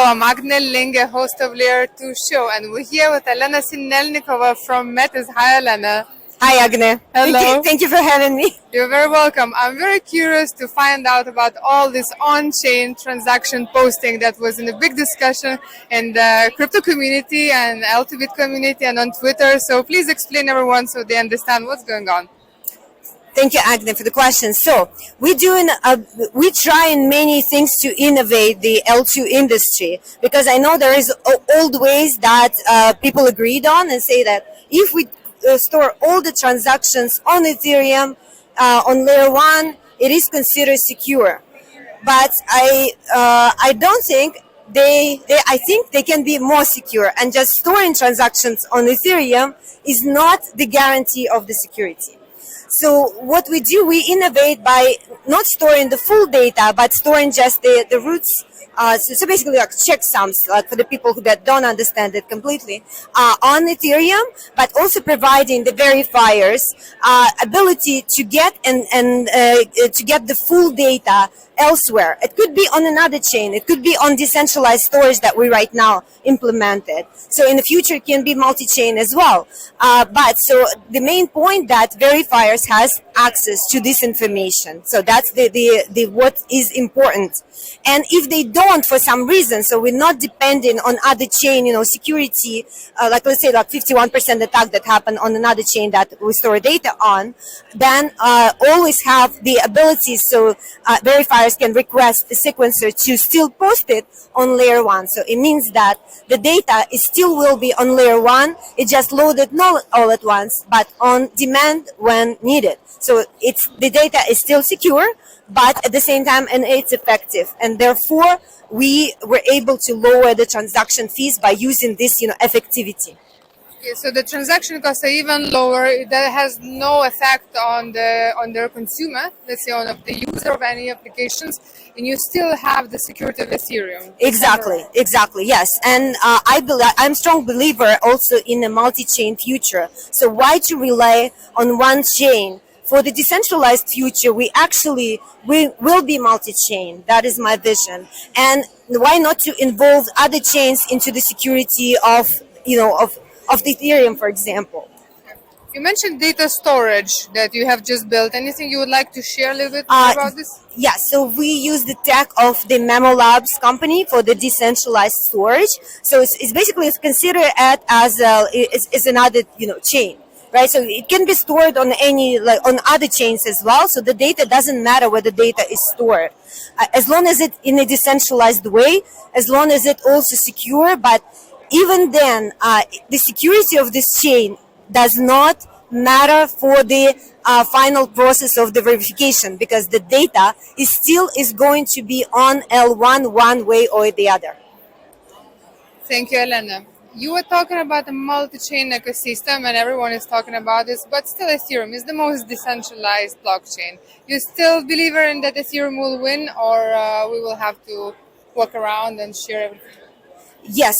I'm Agne Linge, host of L2Show, and we're here with Elena Sinelnikova from METIS. Hi, Elena. Hi, Agne. Hello. Thank you for having me. You're very welcome. I'm very curious to find out about all this on-chain transaction posting that was in a big discussion in the crypto community and L2Bit community and on Twitter. So please explain everyone so they understand what's going on. Thank you, Agne, for the question. So we trying many things to innovate the L2 industry, because I know there is old ways that people agreed on and say that if we store all the transactions on Ethereum on layer 1, it is considered secure. But I don't think I think they can be more secure, and just storing transactions on Ethereum is not the guarantee of the security. So what we do, we innovate by not storing the full data, but storing just the roots. So basically like checksums, like for the people that don't understand it completely, on Ethereum, but also providing the verifiers ability to get to get the full data elsewhere. It could be on another chain. It could be on decentralized storage that we right now implemented. So in the future, it can be multi-chain as well. But so the main point that verifiers has access to this information. So that's the what is important. And if they don't for some reason, so we're not depending on other chain, security, like let's say like 51% attack that happened on another chain that we store data on, then always have the ability, so verifiers can request the sequencer to still post it on layer 1. So it means that the data is still will be on layer 1. It just loaded not all at once, but on demand when needed. So the data is still secure, but at the same time, and it's effective. And therefore, we were able to lower the transaction fees by using this, effectivity. Okay, so the transaction costs are even lower. That has no effect on the consumer, let's say on the user of any applications, and you still have the security of Ethereum. Exactly, yes. And I'm a strong believer also in a multi-chain future. So why to rely on one chain? For the decentralized future, we will be multi-chain. That is my vision. And why not to involve other chains into the security of the Ethereum, for example. You mentioned data storage that you have just built. Anything you would like to share a little bit more about this? Yeah, so we use the tech of the Memo Labs company for the decentralized storage. So it's basically consider it as another chain. Right, so it can be stored on on other chains as well. So the data doesn't matter where the data is stored, as long as it's in a decentralized way, as long as it's also secure. But even then, the security of this chain does not matter for the final process of the verification, because the data is going to be on L1 one way or the other. Thank you, Elena. You were talking about the multi-chain ecosystem, and everyone is talking about this, but still Ethereum is the most decentralized blockchain. You still believe in that Ethereum will win, or we will have to walk around and share everything? Yes,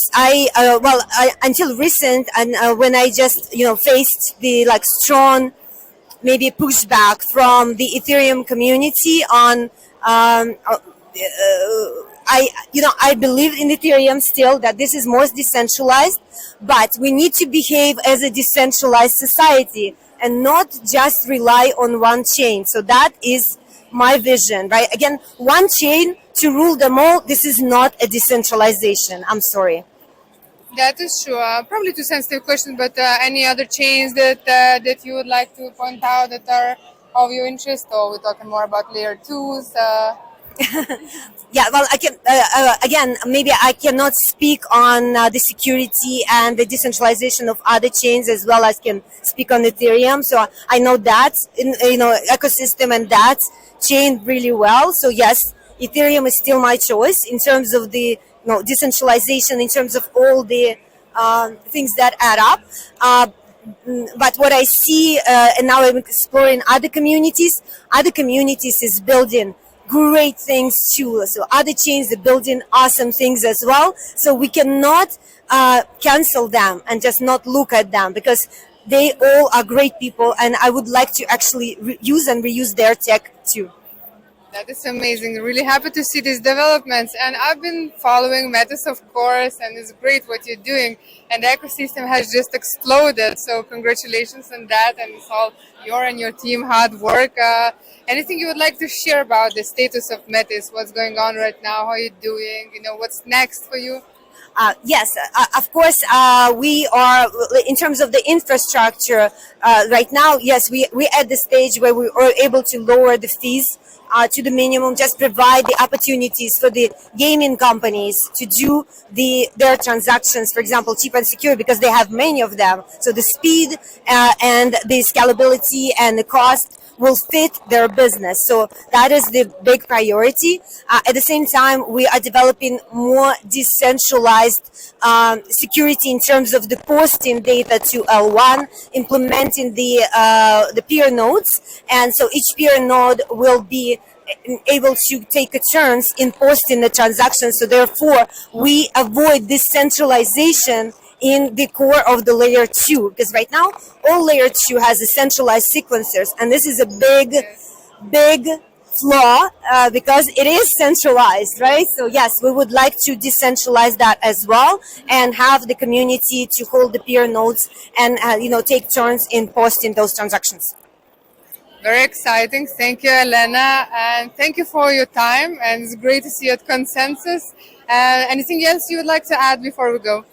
until recent, and when I just faced the strong maybe pushback from the Ethereum community on. I believe in Ethereum still, that this is most decentralized, but we need to behave as a decentralized society and not just rely on one chain. So that is my vision, right? Again, one chain to rule them all. This is not a decentralization. I'm sorry. That is true. Probably too sensitive question, but any other chains that you would like to point out that are of your interest, or we're talking more about layer 2s? Yeah, well, I can again, maybe I cannot speak on the security and the decentralization of other chains as well as can speak on Ethereum. So I know that ecosystem and that chain really well. So yes, Ethereum is still my choice in terms of the decentralization, in terms of all the things that add up. But what I see, and now I'm exploring other communities is building great things too. So other chains are building awesome things as well. So we cannot cancel them and just not look at them, because they all are great people, and I would like to actually use and reuse their tech too. That is amazing. Really happy to see these developments. And I've been following METIS, of course, and it's great what you're doing. And the ecosystem has just exploded. So congratulations on that. And it's all your and your team hard work. Anything you would like to share about the status of METIS? What's going on right now? How are you doing? What's next for you? Yes, of course, we are, in terms of the infrastructure, right now, yes, we're at the stage where we are able to lower the fees to the minimum, just provide the opportunities for the gaming companies to do their transactions, for example, cheap and secure, because they have many of them. So the speed and the scalability and the cost will fit their business. So that is the big priority. At the same time, we are developing more decentralized security in terms of the posting data to L1, implementing the peer nodes. And so each peer node will be able to take a turns in posting the transactions. So therefore, we avoid decentralization in the core of the layer 2, because right now all layer 2 has a centralized sequencers, and this is a big flaw because it is centralized, right? So yes, we would like to decentralize that as well and have the community to hold the peer nodes and take turns in posting those transactions. Very exciting. Thank you, Elena, and thank you for your time. And it's great to see you at Consensus. Anything else you would like to add before we go?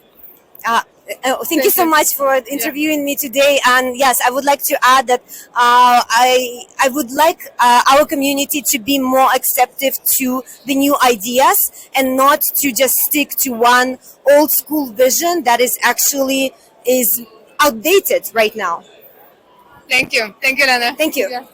Thank you so much for interviewing me today. And yes, I would like to add that I would like our community to be more acceptive to the new ideas and not to just stick to one old school vision that is actually outdated right now. Thank you. Thank you, Elena. Thank you. Yeah.